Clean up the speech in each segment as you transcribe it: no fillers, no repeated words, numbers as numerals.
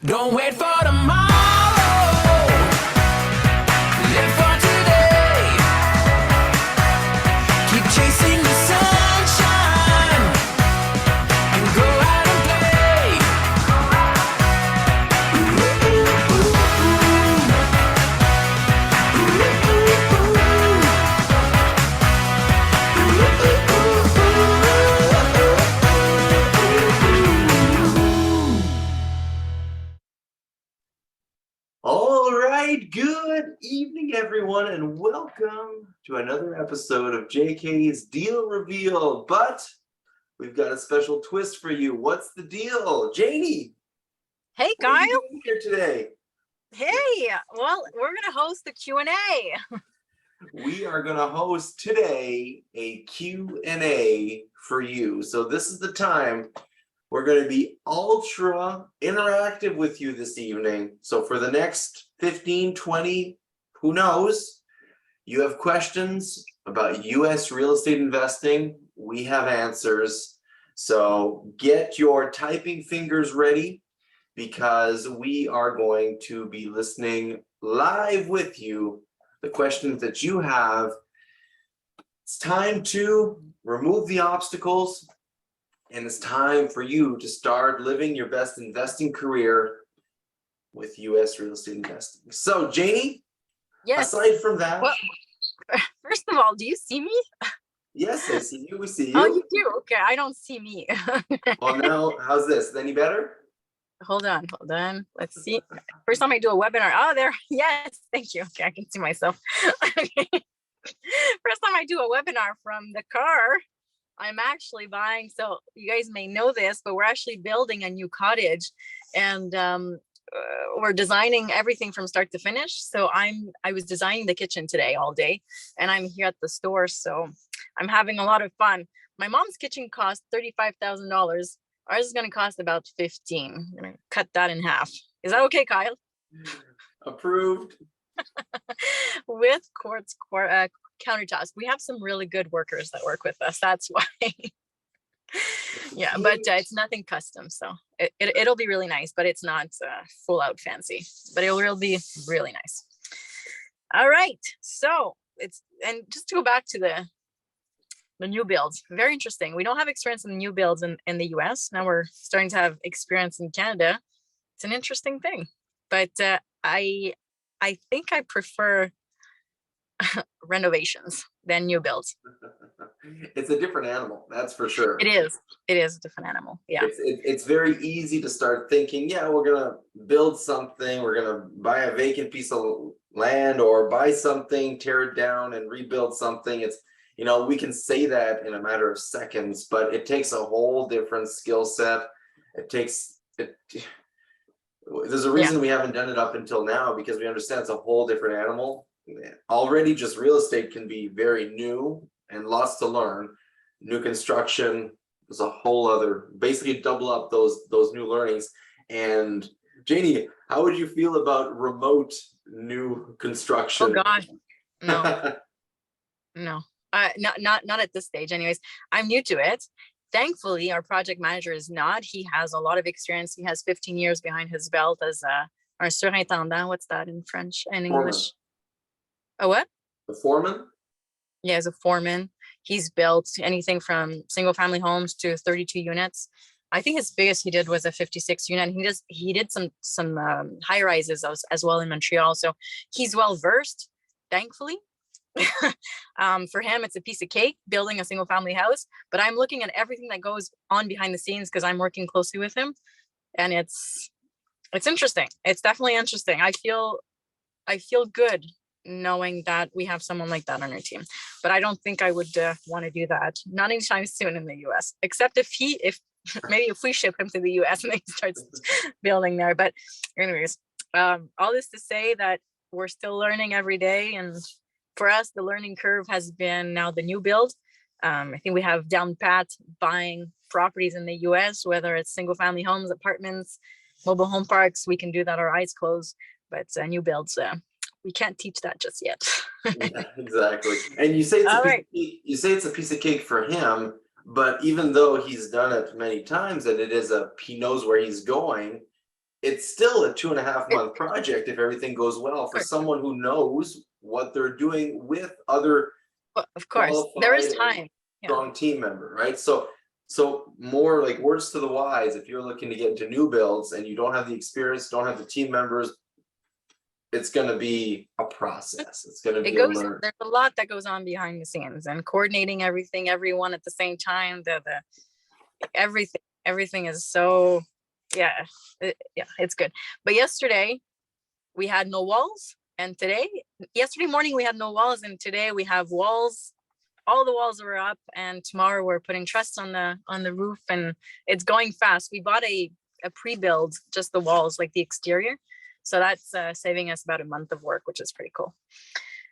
Don't wait for tomorrow. Live for today. Keep chasing the sunshine and go out and play. All right, good evening, everyone, and welcome to another episode of JK's Deal Reveal. But we've got a special twist for you. What's the deal? Janie, Hey, what are Kyle. you doing here today? Hey, well, we're going to host the Q&A. We are going to host today a Q&A for you. So this is the time we're going to be ultra interactive with you this evening. So for the next 15, 20, who knows, you have questions about US real estate investing, we have answers. So get your typing fingers ready because we are going to be listening live with you, the questions that you have. It's time to remove the obstacles. And it's time for you to start living your best investing career with US real estate investing. So, Janie, Yes. aside from that, Well, first of all, do you see me? yes, I see you. We see you. Oh, you do? Okay, I don't see me. Well, now, how's this? Any better? Hold on. Let's see. First time I do a webinar. Oh, there. Yes, thank you. Okay, I can see myself. Okay. First time I do a webinar from the car. I'm actually buying, so you guys may know this, but we're actually building a new cottage, and we're designing everything from start to finish. So I was designing the kitchen today all day, and I'm here at the store, so I'm having a lot of fun. My mom's kitchen cost $35,000. Ours is going to cost about 15. I'm going to cut that in half. Is that okay, Kyle? Approved. With quartz countertops. We have some really good workers that work with us. That's why. Yeah, but it's nothing custom, so it'll be really nice, but it's not full out fancy, but it will be really nice. All right, so and just to go back to the new builds, very interesting. We don't have experience in the new builds in the US. Now we're starting to have experience in Canada. It's an interesting thing, but I think I prefer renovations than new builds. It's a different animal, that's for sure. It is a different animal. Yeah. It's very easy to start thinking, yeah, we're gonna build something, we're gonna buy a vacant piece of land or buy something, tear it down and rebuild something. It's, you know, we can say that in a matter of seconds, but it takes a whole different skill set. There's a reason we haven't done it up until now, because we understand it's a whole different animal. Already just real estate can be very new and lots to learn. New construction is a whole other, basically double up those new learnings. And Janie, how would you feel about remote new construction? Oh gosh, no. No, not at this stage. Anyways, I'm new to it. Thankfully, our project manager is not. He has a lot of experience. He has 15 years behind his belt as un surintendant. What's that in French and English? A what? The foreman? Yeah, as a foreman. He's built anything from single family homes to 32 units. I think his biggest he did was a 56 unit. He did some high rises as well in Montreal. So he's well versed, thankfully. For him, it's a piece of cake building a single family house, but I'm looking at everything that goes on behind the scenes because I'm working closely with him, and it's interesting. It's definitely interesting. I feel good knowing that we have someone like that on our team, but I don't think I would want to do that, not anytime soon in the US, except if maybe if we ship him to the US and he starts building there. But anyways, all this to say that we're still learning every day, and for us, the learning curve has been now the new build. I think we have down pat buying properties in the US, whether it's single family homes, apartments, mobile home parks. We can do that our eyes closed, but new builds, we can't teach that just yet. Yeah, exactly. And you say it's a piece of cake for him, but even though he's done it many times and he knows where he's going, it's still a 2.5 month It- project if everything goes well for course. someone who knows what they're doing with other Of course, there is qualified and time. Yeah. strong team member, right? So more like words to the wise, if you're looking to get into new builds and you don't have the experience, don't have the team members, it's gonna be a process. It's gonna It be a goes, learn. there's a lot that goes on behind the scenes and coordinating everything, everyone at the same time, everything is so, yeah, yeah, it's good. But yesterday we had no walls, and yesterday morning we had no walls, and today we have walls. All the walls were up, and tomorrow we're putting truss on the roof, and it's going fast. We bought a pre-build, just the walls, like the exterior. So that's saving us about a month of work, which is pretty cool.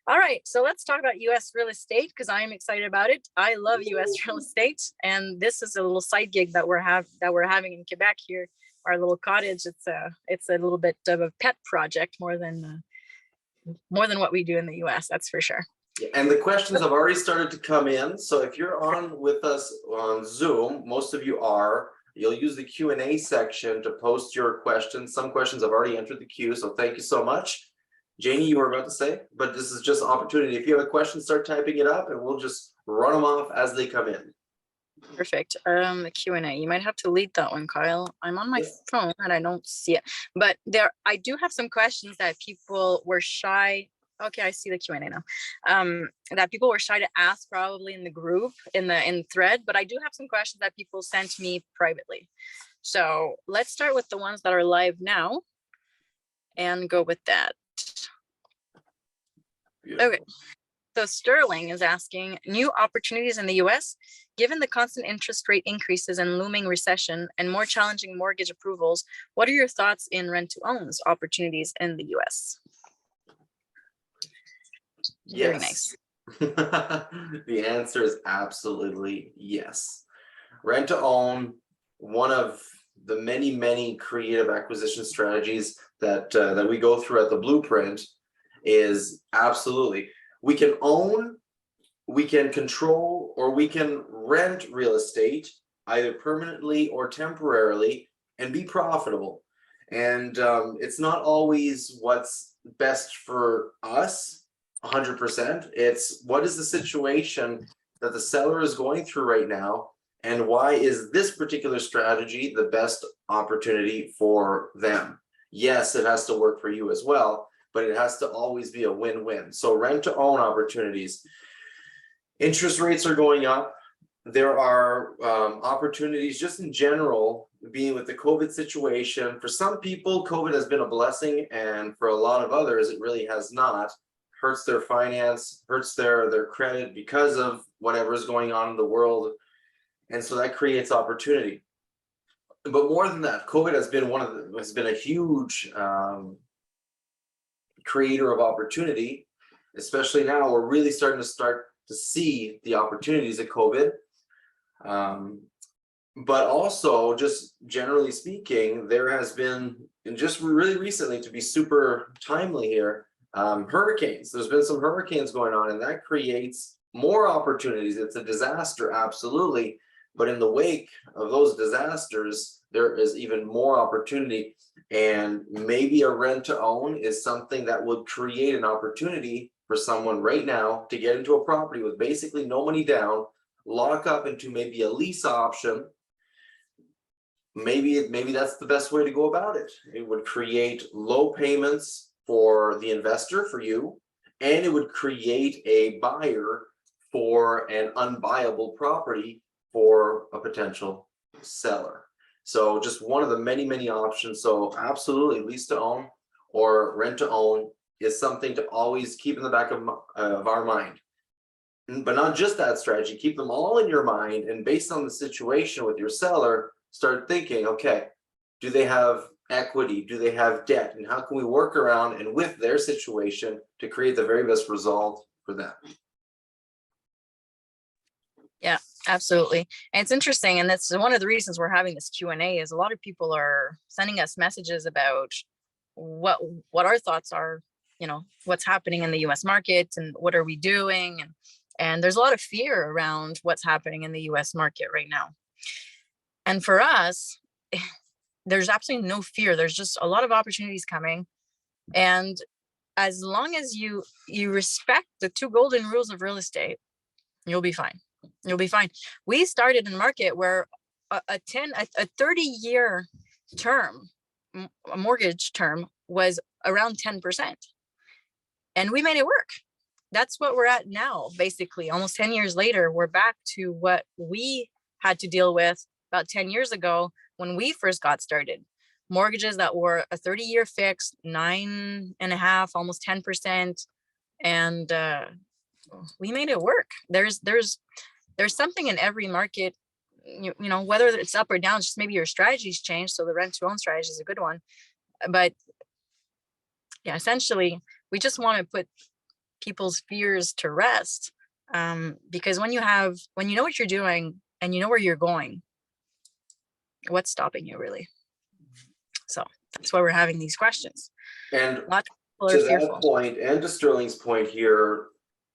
All right, so let's talk about US real estate, because I'm excited about it. I love US real estate, and this is a little side gig that we're having in Quebec here, our little cottage. It's a little bit of a pet project more than what we do in the US, that's for sure. And the questions have already started to come in. So if you're on with us on Zoom, most of you are, you'll use the Q&A section to post your questions. Some questions have already entered the queue, so thank you so much. Janie, you were about to say, but this is just opportunity. If you have a question, start typing it up and we'll just run them off as they come in. Perfect. The Q&A, you might have to lead that one, Kyle. I'm on my Yes. phone and I don't see it, but I do have some questions that people were shy. Okay, I see the Q&A now. That people were shy to ask, probably in the group, in thread, but I do have some questions that people sent me privately. So let's start with the ones that are live now and go with that. Beautiful. Okay. So Sterling is asking, new opportunities in the US, given the constant interest rate increases and looming recession and more challenging mortgage approvals, what are your thoughts in rent to owns opportunities in the US? Very nice. The answer is absolutely yes. Rent to own, one of the many creative acquisition strategies that we go through at the Blueprint, is absolutely, we can own, we can control, or we can rent real estate either permanently or temporarily and be profitable. And it's not always what's best for us 100%. It's what is the situation that the seller is going through right now, and why is this particular strategy the best opportunity for them? Yes, it has to work for you as well, but it has to always be a win-win. So rent to own opportunities. Interest rates are going up. There are opportunities just in general, being with the COVID situation. For some people, COVID has been a blessing, and for a lot of others, it really has not. Hurts their finance, hurts their credit because of whatever is going on in the world. And so that creates opportunity. But more than that, COVID has been a huge creator of opportunity, especially now. We're really starting to see the opportunities of COVID. But also, just generally speaking, there has been, and just really recently, to be super timely here, hurricanes. There's been some hurricanes going on, and that creates more opportunities. It's a disaster, absolutely. But in the wake of those disasters, there is even more opportunity. And maybe a rent to own is something that would create an opportunity for someone right now to get into a property with basically no money down, lock up into maybe a lease option. Maybe that's the best way to go about it. It would create low payments for the investor, for you, and it would create a buyer for an unbuyable property for a potential seller. So just one of the many options. So absolutely, lease to own or rent to own is something to always keep in the back of our mind. But not just that strategy, keep them all in your mind, and based on the situation with your seller, start thinking, okay, do they have equity? Do they have debt? And how can we work around and with their situation to create the very best result for them? Yeah, absolutely. And it's interesting. And that's one of the reasons we're having this Q&A, is a lot of people are sending us messages about what our thoughts are, what's happening in the US market and what are we doing. And there's a lot of fear around what's happening in the US market right now. And for us, there's absolutely no fear. There's just a lot of opportunities coming. And as long as you respect the two golden rules of real estate, you'll be fine. You'll be fine. We started in a market where a 30-year term, a mortgage term, was around 10%. And we made it work. That's what we're at now. Basically, almost 10 years later, we're back to what we had to deal with about 10 years ago when we first got started. Mortgages that were a 30-year fixed, 9.5%, almost 10%. And we made it work. There's something in every market, you know, whether it's up or down, just maybe your strategy's changed. So the rent to own strategy is a good one. But yeah, essentially, we just want to put people's fears to rest, because when you know what you're doing and you know where you're going, what's stopping you, really? So that's why we're having these questions. And Lots of people to are that fearful. point, and to Sterling's point here,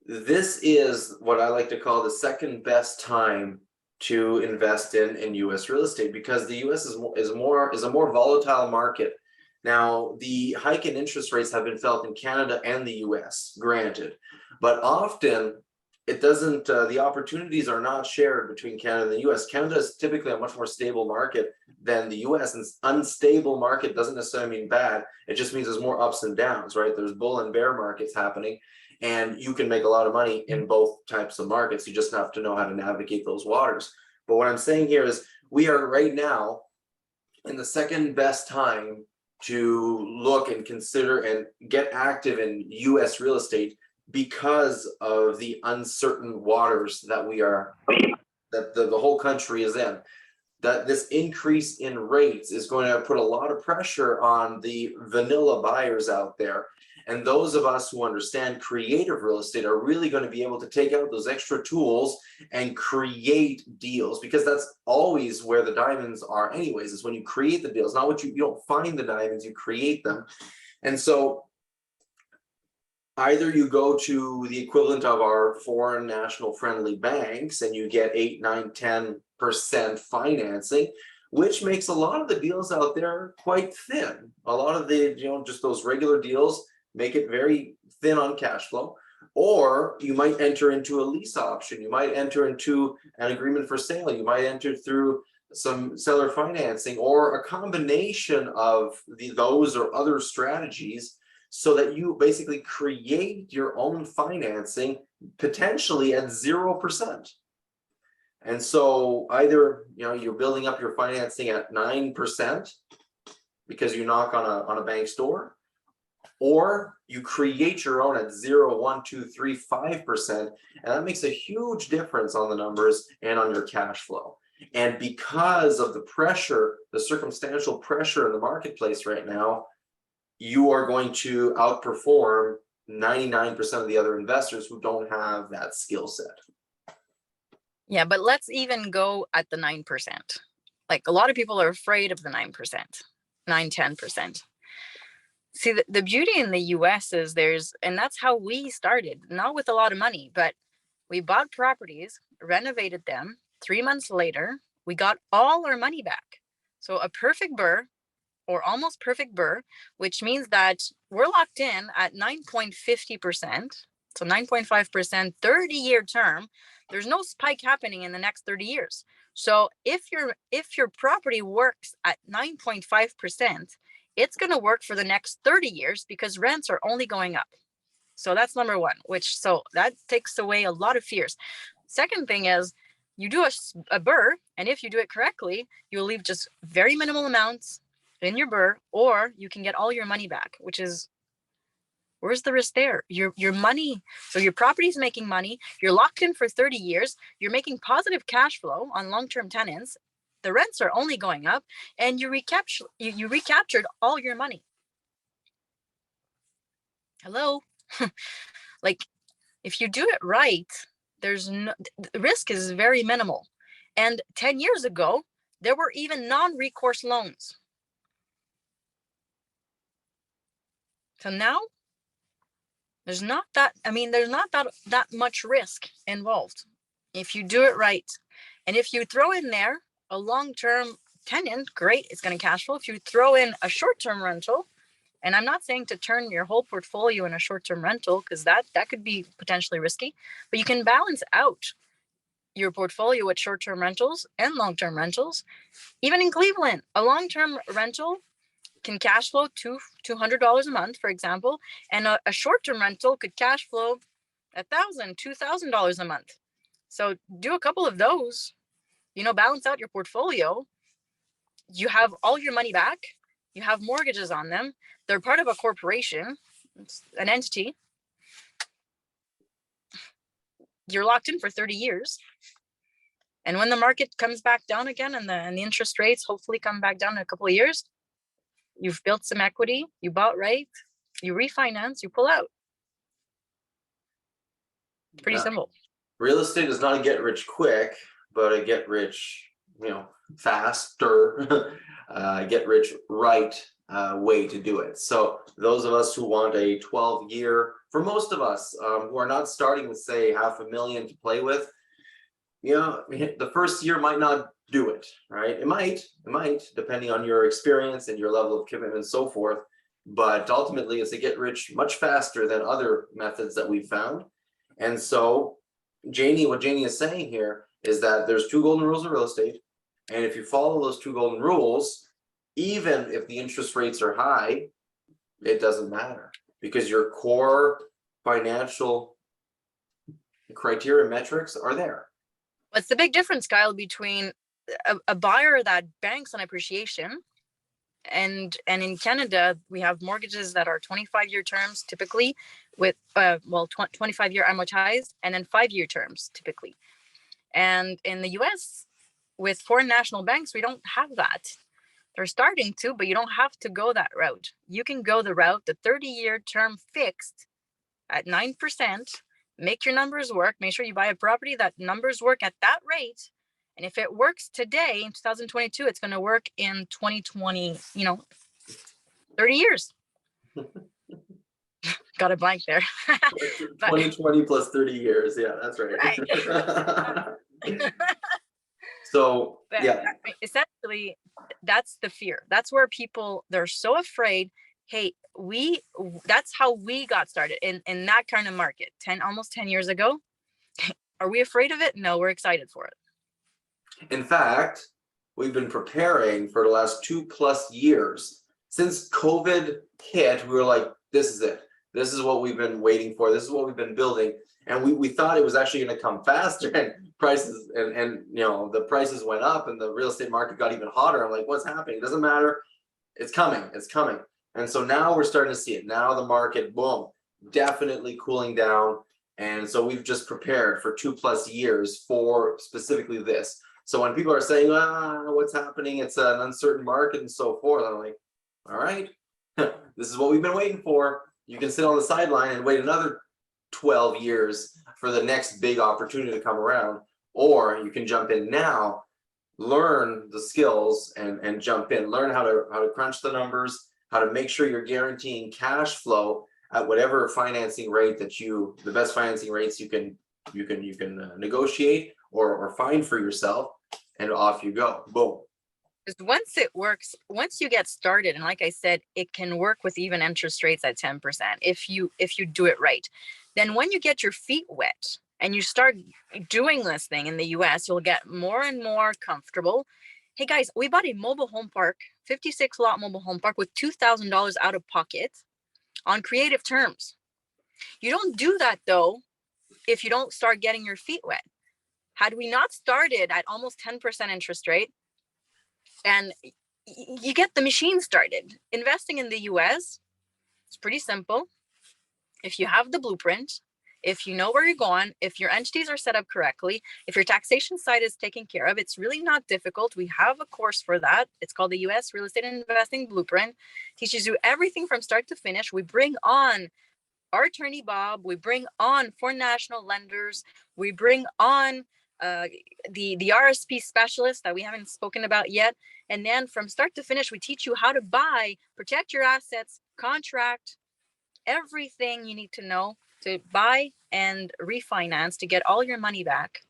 this is what I like to call the second best time to invest in U.S. real estate, because the U.S. is a more volatile market. Now, the hike in interest rates have been felt in Canada and the U.S., granted, but often it doesn't. The opportunities are not shared between Canada and the U.S. Canada is typically a much more stable market than the U.S., and unstable market doesn't necessarily mean bad. It just means there's more ups and downs, right? There's bull and bear markets happening, and you can make a lot of money in both types of markets. You just have to know how to navigate those waters. But what I'm saying here is we are right now in the second best time to look and consider and get active in U.S. real estate because of the uncertain waters that the whole country is in. That this increase in rates is going to put a lot of pressure on the vanilla buyers out there. And those of us who understand creative real estate are really going to be able to take out those extra tools and create deals, because that's always where the diamonds are anyways, is when you create the deals, not what you don't find the diamonds, you create them. And so either you go to the equivalent of our foreign national friendly banks and you get 8, 9, 10% financing, which makes a lot of the deals out there quite thin. A lot of the, just those regular deals make it very thin on cash flow. Or you might enter into a lease option, you might enter into an agreement for sale, you might enter through some seller financing, or a combination of those or other strategies, so that you basically create your own financing potentially at 0%. And so either you're building up your financing at 9% because you knock on a bank's door, or you create your own at 0, 1, 2, 3, 5%, and that makes a huge difference on the numbers and on your cash flow. And because of the pressure, the circumstantial pressure in the marketplace right now, you are going to outperform 99% of the other investors who don't have that skill set. Yeah, but let's even go at the 9%. Like, a lot of people are afraid of the 9%, 10%. See, the beauty in the US is and that's how we started, not with a lot of money, but we bought properties, renovated them. 3 months later, we got all our money back. So a perfect BRRRR, or almost perfect BRRRR, which means that we're locked in at 9.50%. So 9.5%, 30-year term. There's no spike happening in the next 30 years. So if your property works at 9.5%, it's going to work for the next 30 years because rents are only going up. So that's number one, so that takes away a lot of fears. Second thing is, you do a BRRRR, and if you do it correctly, you'll leave just very minimal amounts in your BRRRR, or you can get all your money back, which is, where's the risk there? Your money, so your property's making money, you're locked in for 30 years, you're making positive cash flow on long-term tenants, the rents are only going up, and you recaptured all your money. Hello? Like, if you do it right, the risk is very minimal. And 10 years ago, there were even non-recourse loans. So now there's not that much risk involved if you do it right. And if you throw in there a long-term tenant, great, it's going to cash flow. If you throw in a short-term rental, and I'm not saying to turn your whole portfolio in a short-term rental, because that could be potentially risky, but you can balance out your portfolio with short-term rentals and long-term rentals. Even in Cleveland, a long-term rental can cash flow $200 a month, for example, and a short-term rental could cash flow $1,000, $2,000 a month. So do a couple of those, balance out your portfolio. You have all your money back. You have mortgages on them. They're part of a corporation, it's an entity. You're locked in for 30 years. And when the market comes back down again and the interest rates hopefully come back down in a couple of years, you've built some equity, you bought right, you refinance, you pull out. Pretty Yeah. simple. Real estate is not a get rich quick, but a get rich, faster, get rich right way to do it. So those of us who want a 12-year, for most of us who are not starting with say $500,000 to play with, the first year might not do it, right? It might, depending on your experience and your level of commitment and so forth. But ultimately, it's a get rich much faster than other methods that we've found. And so, what Janie is saying here is that there's 2 golden rules of real estate. And if you follow those 2 golden rules, even if the interest rates are high, it doesn't matter because your core financial criteria metrics are there. What's the big difference, Kyle, between a buyer that banks on appreciation and in Canada, we have mortgages that are 25-year terms typically with 25-year amortized and then 5-year terms typically. And in the US, with foreign national banks, we don't have that. They're starting to, but you don't have to go that route. You can go the route, the 30-year term fixed at 9%, make your numbers work, make sure you buy a property that numbers work at that rate. And if it works today in 2022, it's going to work in 2020, 30 years. Got a blank there. 2020 plus 30 years. Yeah, that's right. So, yeah. Essentially, that's the fear. That's where people, they're so afraid. Hey, that's how we got started in that kind of market almost 10 years ago. Are we afraid of it? No, we're excited for it. In fact, we've been preparing for the last 2+ years. Since COVID hit, we were like, this is it. This is what we've been waiting for. This is what we've been building. And we thought it was actually going to come faster, and prices and the prices went up and the real estate market got even hotter. I'm like, what's happening? It doesn't matter. It's coming. It's coming. And so now we're starting to see it. Now the market, boom, definitely cooling down. And so we've just prepared for 2+ years for specifically this. So when people are saying, what's happening? It's an uncertain market and so forth. I'm like, all right, this is what we've been waiting for. You can sit on the sideline and wait another 12 years for the next big opportunity to come around, or you can jump in now, learn the skills and jump in, learn how to crunch the numbers, how to make sure you're guaranteeing cash flow at whatever financing rate the best financing rates you can negotiate or find for yourself, and off you go. Boom. Because once it works, once you get started, and like I said, it can work with even interest rates at 10% if you do it right. Then when you get your feet wet and you start doing this thing in the US, you'll get more and more comfortable. Hey guys, we bought a mobile home park, 56 lot mobile home park with $2,000 out of pocket on creative terms. You don't do that though if you don't start getting your feet wet. Had we not started at almost 10% interest rate, and you get the machine started. Investing in the US, it's pretty simple. If you have the blueprint, if you know where you're going, if your entities are set up correctly, if your taxation side is taken care of, it's really not difficult. We have a course for that. It's called the US Real Estate Investing Blueprint. Teaches you everything from start to finish. We bring on our attorney, Bob. We bring on foreign national lenders. We bring on the RSP specialist that we haven't spoken about yet. And then from start to finish, we teach you how to buy, protect your assets, contract, everything you need to know to buy and refinance to get all your money back.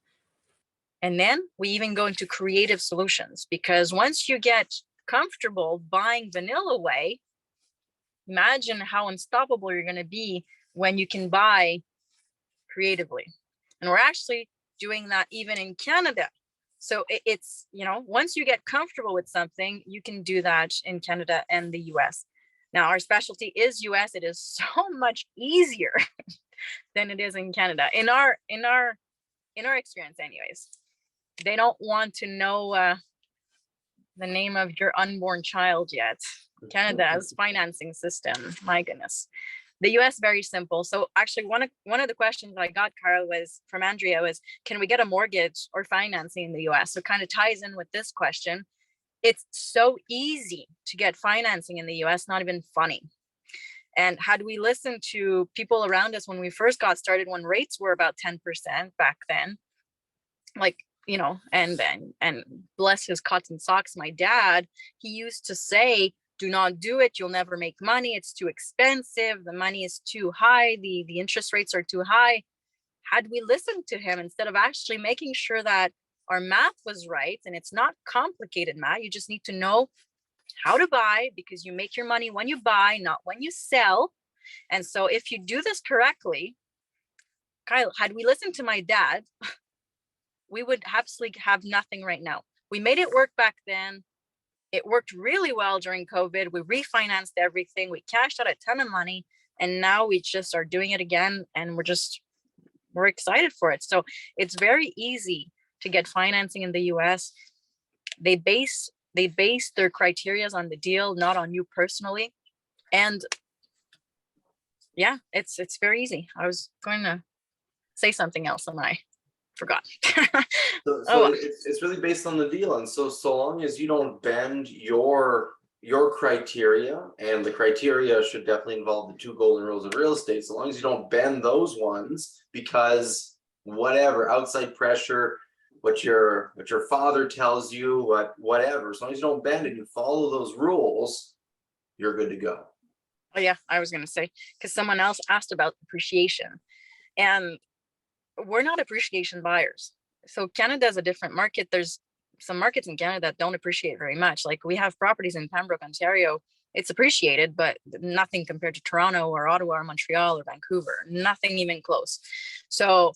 And then we even go into creative solutions, because once you get comfortable buying vanilla way, imagine how unstoppable you're going to be when you can buy creatively. And we're actually doing that even in Canada. So it's, you know, once you get comfortable with something, you can do that in Canada and the US. Now, our specialty is US. It is so much easier than it is in Canada. In our experience, anyways. They don't want to know the name of your unborn child yet. Canada's financing system, my goodness. The US, very simple. So actually one of the questions I got, Carl, was from Andrea, was can we get a mortgage or financing in the US? So it kind of ties in with this question. It's so easy to get financing in the US, not even funny. And had we listened to people around us when we first got started, when rates were about 10% back then, like, you know, and bless his cotton socks, my dad, he used to say, do not do it, you'll never make money, it's too expensive, the money is too high, the interest rates are too high. Had we listened to him, instead of actually making sure that our math was right, and it's not complicated math, you just need to know how to buy, because you make your money when you buy, not when you sell. And so if you do this correctly, Kyle, had we listened to my dad, we would absolutely have nothing right now. We made it work back then. It worked really well during COVID. We refinanced everything. We cashed out a ton of money, and now we just are doing it again. And we're excited for it. So it's very easy to get financing in the US. They base their criterias on the deal, not on you personally. And yeah, it's very easy. I was going to say something else and I forgot. So Oh, it's really based on the deal, and so long as you don't bend your criteria, and the criteria should definitely involve the 2 golden rules of real estate. So long as you don't bend those ones, because whatever outside pressure, what your father tells you, whatever, as long as you don't bend and you follow those rules, you're good to go. oh yeah, I was going to say, because someone else asked about appreciation, and we're not appreciation buyers. So Canada is a different market. There's some markets in Canada that don't appreciate very much. Like we have properties in Pembroke, Ontario. It's appreciated, but nothing compared to Toronto or Ottawa or Montreal or Vancouver, nothing even close. So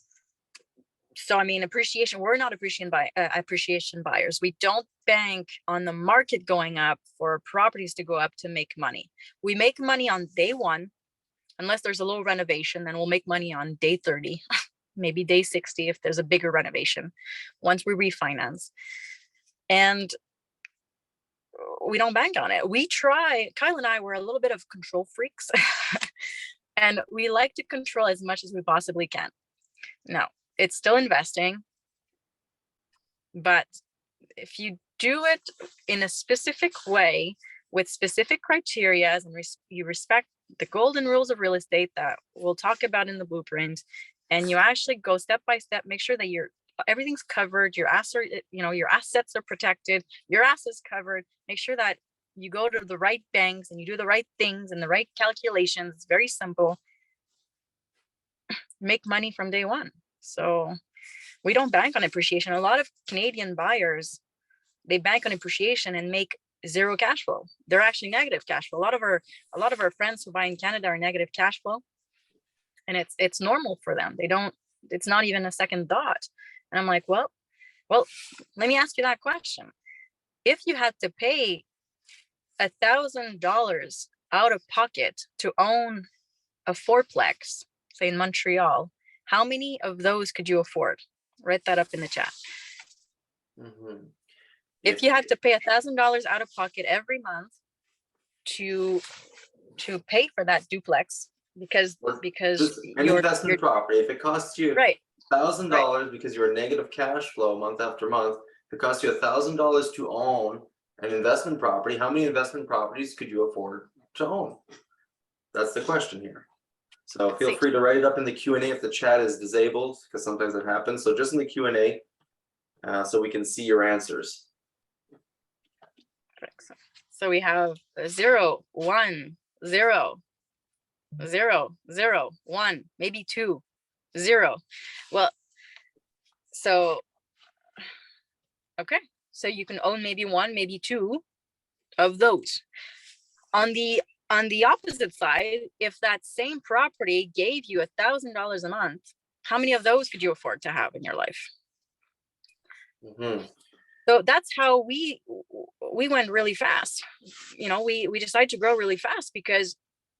I mean, appreciation, we're not appreciation buyers. We don't bank on the market going up for properties to go up to make money. We make money on day one, unless there's a little renovation, then we'll make money on day 30, maybe day 60 if there's a bigger renovation, once we refinance. And we don't bank on it. We try, Kyle and I were a little bit of control freaks, and we like to control as much as we possibly can. Now, it's still investing, but if you do it in a specific way with specific criteria, and you respect the golden rules of real estate that we'll talk about in the blueprint, and you actually go step by step, make sure that everything's covered, your assets are protected, your assets covered, make sure that you go to the right banks and you do the right things and the right calculations. It's very simple. Make money from day one. So we don't bank on appreciation. A lot of Canadian buyers, they bank on appreciation and make zero cash flow. They're actually negative cash flow. A lot of our friends who buy in Canada are negative cash flow, and it's normal for them. It's not even a second thought. And I'm like, well, let me ask you that question. If you had to pay $1,000 out of pocket to own a fourplex, say in Montreal, how many of those could you afford? Write that up in the chat. Mhm. If you had to pay $1,000 out of pocket every month to pay for that duplex, because Just an investment property, if it costs you right, $1,000 because you're negative cash flow month after month, if it costs you $1,000 to own an investment property, how many investment properties could you afford to own? That's the question here. So feel free to write it up in the Q&A if the chat is disabled, because sometimes it happens. So just in the Q&A, so we can see your answers. So we have 0, 1, 0, 0, 0, 1, maybe 2, 0. Well, so Okay, so you can own maybe one, maybe two of those. On the opposite side, if that same property gave you $1,000 a month, how many of those could you afford to have in your life? Mhm. So that's how we went really fast. You know, we decided to grow really fast because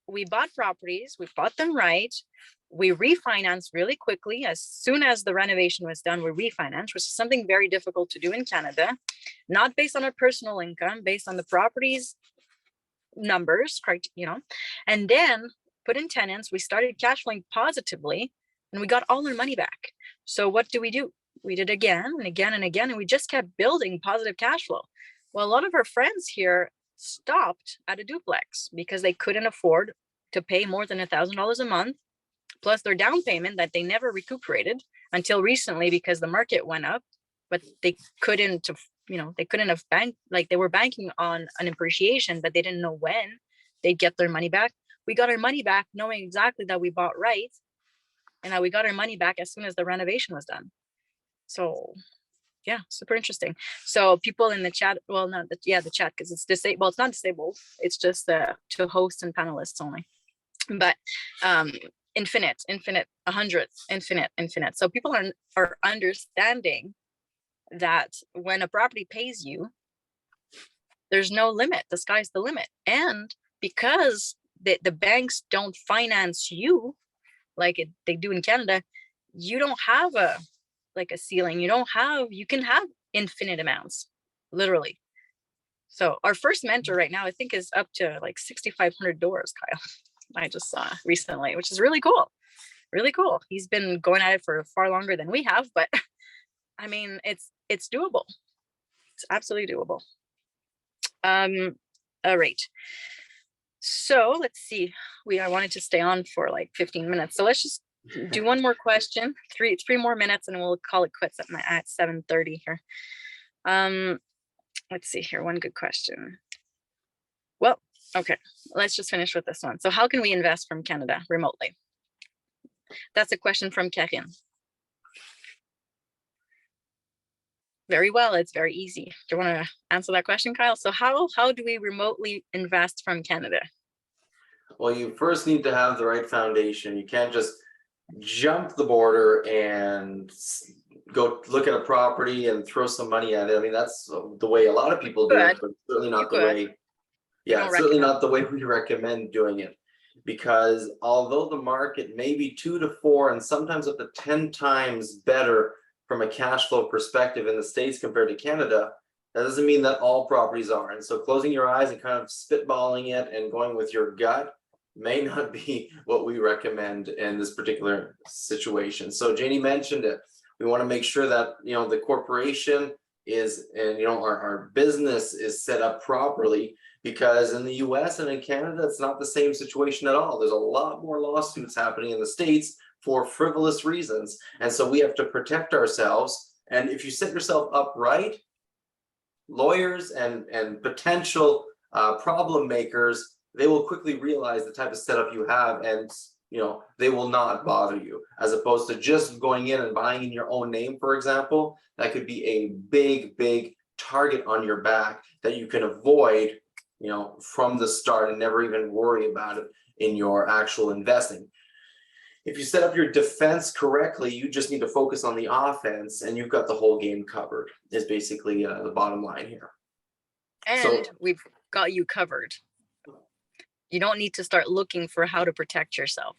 we bought properties, we bought them right. We refinanced really quickly. As soon as the renovation was done, we refinanced, which is something very difficult to do in Canada, not based on our personal income, based on the property's numbers, you know, and then put in tenants. We started cash flowing positively and we got all our money back. So what do? We did again and again and again, and we just kept building positive cash flow. Well, a lot of our friends here stopped at a duplex because they couldn't afford to pay more than $1,000 a month, plus their down payment that they never recuperated until recently because the market went up, but they couldn't, they couldn't have banked, like they were banking on an appreciation, but they didn't know when they'd get their money back. We got our money back knowing exactly that we bought right and that we got our money back as soon as the renovation was done. So yeah, super interesting. So people in the chat, well, not the, yeah, the chat, because it's disabled. Well, it's not disabled. It's just to hosts and panelists only. But infinite, 100, infinite. So people are understanding that when a property pays you, there's no limit. The sky's the limit. And because the banks don't finance you like they do in Canada, you don't have a ceiling. You can have infinite amounts, literally. So our first mentor right now, I think, is up to like 6,500 doors, Kyle. I just saw recently, which is really cool. Really cool. He's been going at it for far longer than we have, but I mean, it's doable. It's absolutely doable. All right. So let's see. I wanted to stay on for like 15 minutes. So let's just do one more question, three more minutes, and we'll call it quits at 7:30 here. Let's see here. One good question. Well, okay, let's just finish with this one. So how can we invest from Canada remotely? That's a question from Kevin. Very well, it's very easy. Do you want to answer that question, Kyle? So how do we remotely invest from Canada? Well, you first need to have the right foundation. You can't just jump the border and go look at a property and throw some money at it. I mean, that's the way a lot of people do it, but certainly not the way. Yeah, it's certainly not the way we recommend doing it, because although the market may be 2 to 4 and sometimes up to 10 times better from a cash flow perspective in the States compared to Canada, that doesn't mean that all properties are. And so closing your eyes and kind of spitballing it and going with your gut may not be what we recommend in this particular situation. So Janie mentioned it. We want to make sure that, the corporation is, and, our business is set up properly, because in the US and in Canada, it's not the same situation at all. There's a lot more lawsuits happening in the States for frivolous reasons. And so we have to protect ourselves. And if you set yourself up right, lawyers and potential problem makers, they will quickly realize the type of setup you have, and they will not bother you, as opposed to just going in and buying in your own name, for example. That could be a big target on your back that you can avoid, from the start, and never even worry about it in your actual investing. If you set up your defense correctly, you just need to focus on the offense, and you've got the whole game covered, is basically the bottom line here. And we've got you covered. You don't need to start looking for how to protect yourself.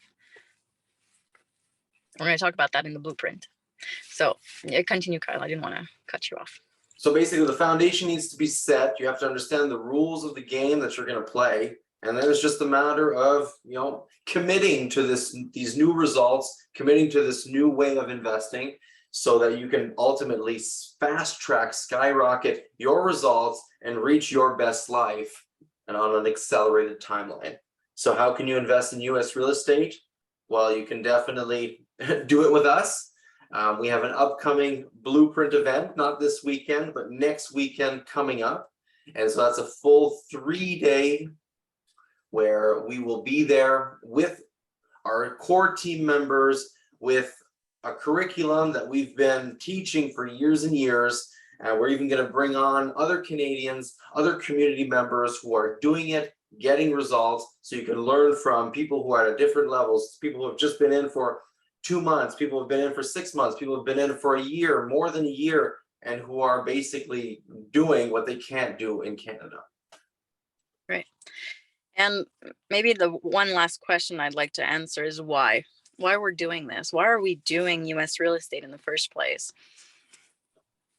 We're going to talk about that in the blueprint. So yeah, continue, Kyle. I didn't want to cut you off. So basically, the foundation needs to be set. You have to understand the rules of the game that you're going to play. And then it's just a matter of, committing to these new results, committing to this new way of investing, so that you can ultimately fast track, skyrocket your results and reach your best life, and on an accelerated timeline. So how can you invest in US real estate? Well, you can definitely do it with us. We have an upcoming blueprint event, not this weekend, but next weekend coming up. And so that's a full 3-day where we will be there with our core team members, with a curriculum that we've been teaching for years and years. And we're even going to bring on other Canadians, other community members who are doing it, getting results, so you can learn from people who are at different levels, people who have just been in for 2 months, people who have been in for 6 months, people who have been in for a year, more than a year, and who are basically doing what they can't do in Canada. Right. And maybe the one last question I'd like to answer is why? Why we're doing this? Why are we doing US real estate in the first place?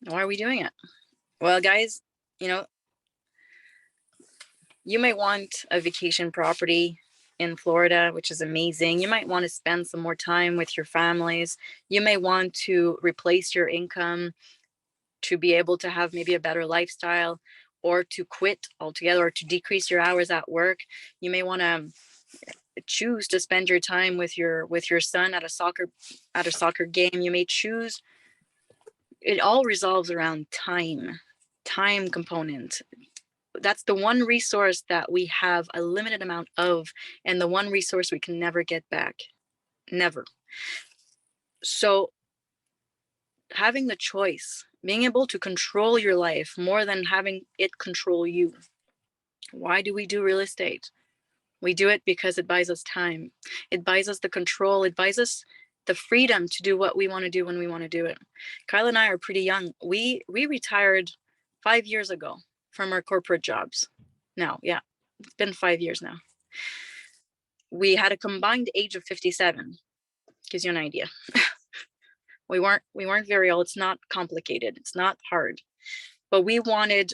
Why are we doing it? Well, guys, you know, you might want a vacation property in Florida, which is amazing. You might want to spend some more time with your families. You may want to replace your income to be able to have maybe a better lifestyle, or to quit altogether, or to decrease your hours at work. You may want to choose to spend your time with your son at a soccer game. You may choose. It all resolves around time component. That's the one resource that we have a limited amount of, and the one resource we can never get back. Never. So having the choice, being able to control your life more than having it control you. Why do we do real estate? We do it because it buys us time. It buys us the control. It buys us the freedom to do what we want to do when we want to do it. Kyle and I are pretty young. We retired 5 years ago from our corporate jobs. Now, yeah, it's been 5 years now. We had a combined age of 57. Gives you an idea. We weren't very old. It's not complicated. It's not hard. But we wanted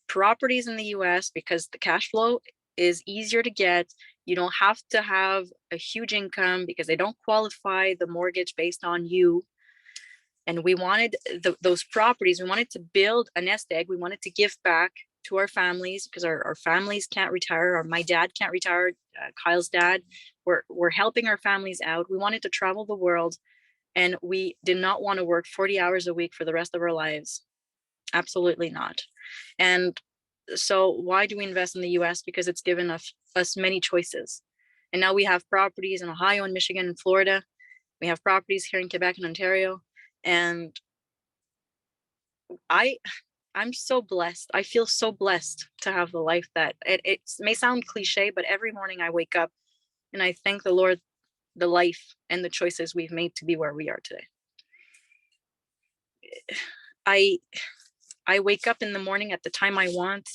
properties in the US because the cash flow is easier to get. You don't have to have a huge income because they don't qualify the mortgage based on you. And we wanted those properties. We wanted to build a nest egg. We wanted to give back to our families because our families can't retire, or my dad can't retire, Kyle's dad. We're helping our families out. We wanted to travel the world, and we did not want to work 40 hours a week for the rest of our lives. Absolutely not. And so why do we invest in the US? Because it's given us many choices. And now we have properties in Ohio and Michigan and Florida. We have properties here in Quebec and Ontario. And I'm so blessed. I feel so blessed to have the life that it may sound cliche, but every morning I wake up and I thank the Lord, the life and the choices we've made to be where we are today. I wake up in the morning at the time I want.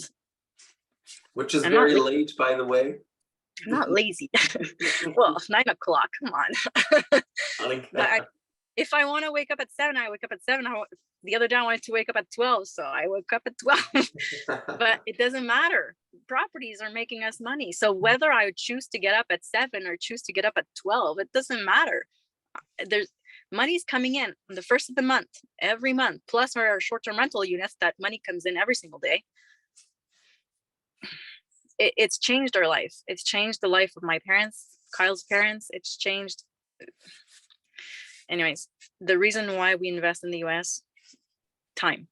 Which is I'm very not late, by the way. I'm not lazy. Well, 9 o'clock, come on. But if I want to wake up at 7, I wake up at 7. The other day I wanted to wake up at 12, so I woke up at 12. But it doesn't matter. Properties are making us money. So whether I choose to get up at 7 or choose to get up at 12, it doesn't matter. There's money's coming in on the first of the month, every month, plus our short-term rental units, that money comes in every single day. It's changed our life. It's changed the life of my parents, Kyle's parents. It's changed. Anyways, the reason why we invest in the US, time.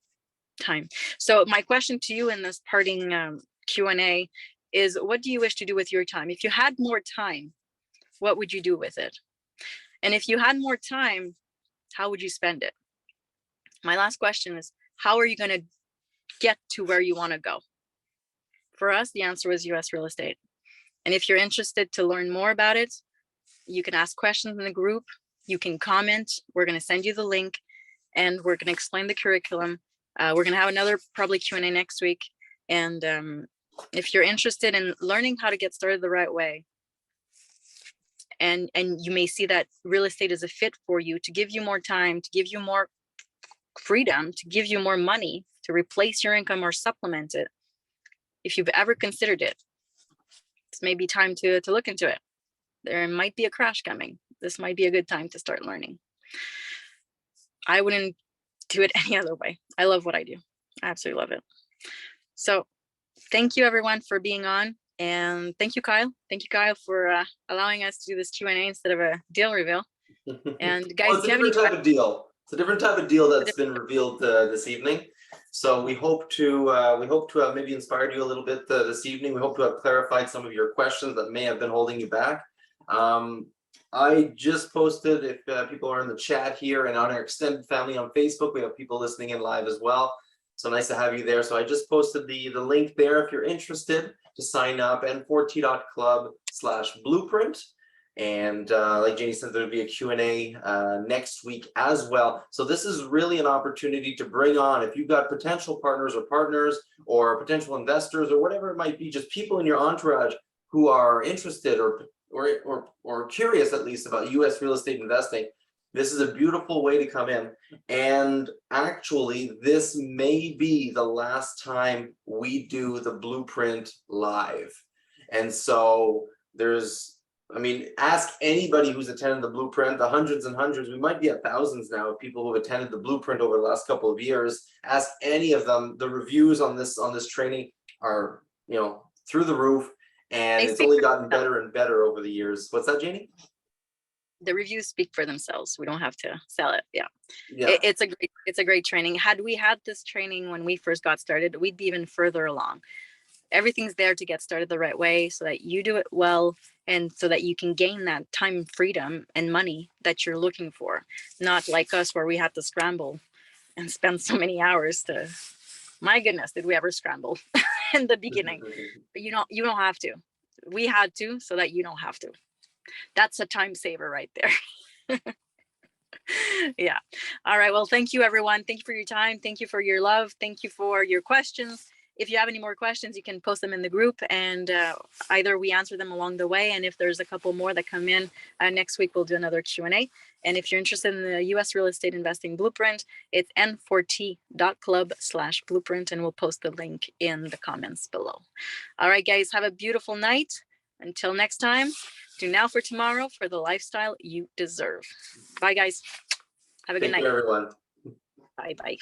So my question to you in this parting Q&A is, what do you wish to do with your time? If you had more time, what would you do with it? And if you had more time, how would you spend it? My last question is, how are you going to get to where you want to go? For us, the answer was US real estate. And if you're interested to learn more about it, you can ask questions in the group. You can comment. We're going to send you the link, and we're going to explain the curriculum. We're going to have another probably Q&A next week. And if you're interested in learning how to get started the right way, and you may see that real estate is a fit for you, to give you more time, to give you more freedom, to give you more money, to replace your income or supplement it. If you've ever considered it, it's maybe time to look into it. There might be a crash coming. This might be a good time to start learning. I wouldn't do it any other way. I love what I do. I absolutely love it. So thank you everyone for being on. And thank you, Kyle. Thank you, Kyle, for allowing us to do this Q&A instead of a deal reveal. And guys, Well, it's a different type of deal. It's a different type of deal that's been revealed this evening. So we hope to have maybe inspired you a little bit this evening. We hope to have clarified some of your questions that may have been holding you back. I just posted, if people are in the chat here and on our extended family on Facebook, we have people listening in live as well. So nice to have you there. So I just posted the link there if you're interested to sign up, n4t.club/blueprint. And like Janie said, there'll be a Q&A next week as well. So this is really an opportunity to bring on, if you've got potential partners or potential investors or whatever it might be, just people in your entourage who are interested or curious at least about US real estate investing. This is a beautiful way to come in. And actually, this may be the last time we do the Blueprint live. And so ask anybody who's attended the Blueprint, the hundreds and hundreds, we might be at thousands now of people who have attended the Blueprint over the last couple of years. Ask any of them, the reviews on this training are, through the roof, and it's only gotten better and better over the years. What's that, Janie? The reviews speak for themselves. We don't have to sell it. Yeah. Yeah. It's a great training. Had we had this training when we first got started, we'd be even further along. Everything's there to get started the right way so that you do it well and so that you can gain that time freedom and money that you're looking for. Not like us where we had to scramble and spend so many hours to, my goodness, did we ever scramble in the beginning? But you don't have to. We had to so that you don't have to. That's a time saver right there. Yeah. All right. Well, thank you, everyone. Thank you for your time. Thank you for your love. Thank you for your questions. If you have any more questions, you can post them in the group and either we answer them along the way. And if there's a couple more that come in next week, we'll do another Q&A. And if you're interested in the US Real Estate Investing Blueprint, it's n4t.club/blueprint, and we'll post the link in the comments below. All right, guys, have a beautiful night. Until next time, do now for tomorrow for the lifestyle you deserve. Bye, guys. Have a good night. Thank you, everyone. Bye-bye.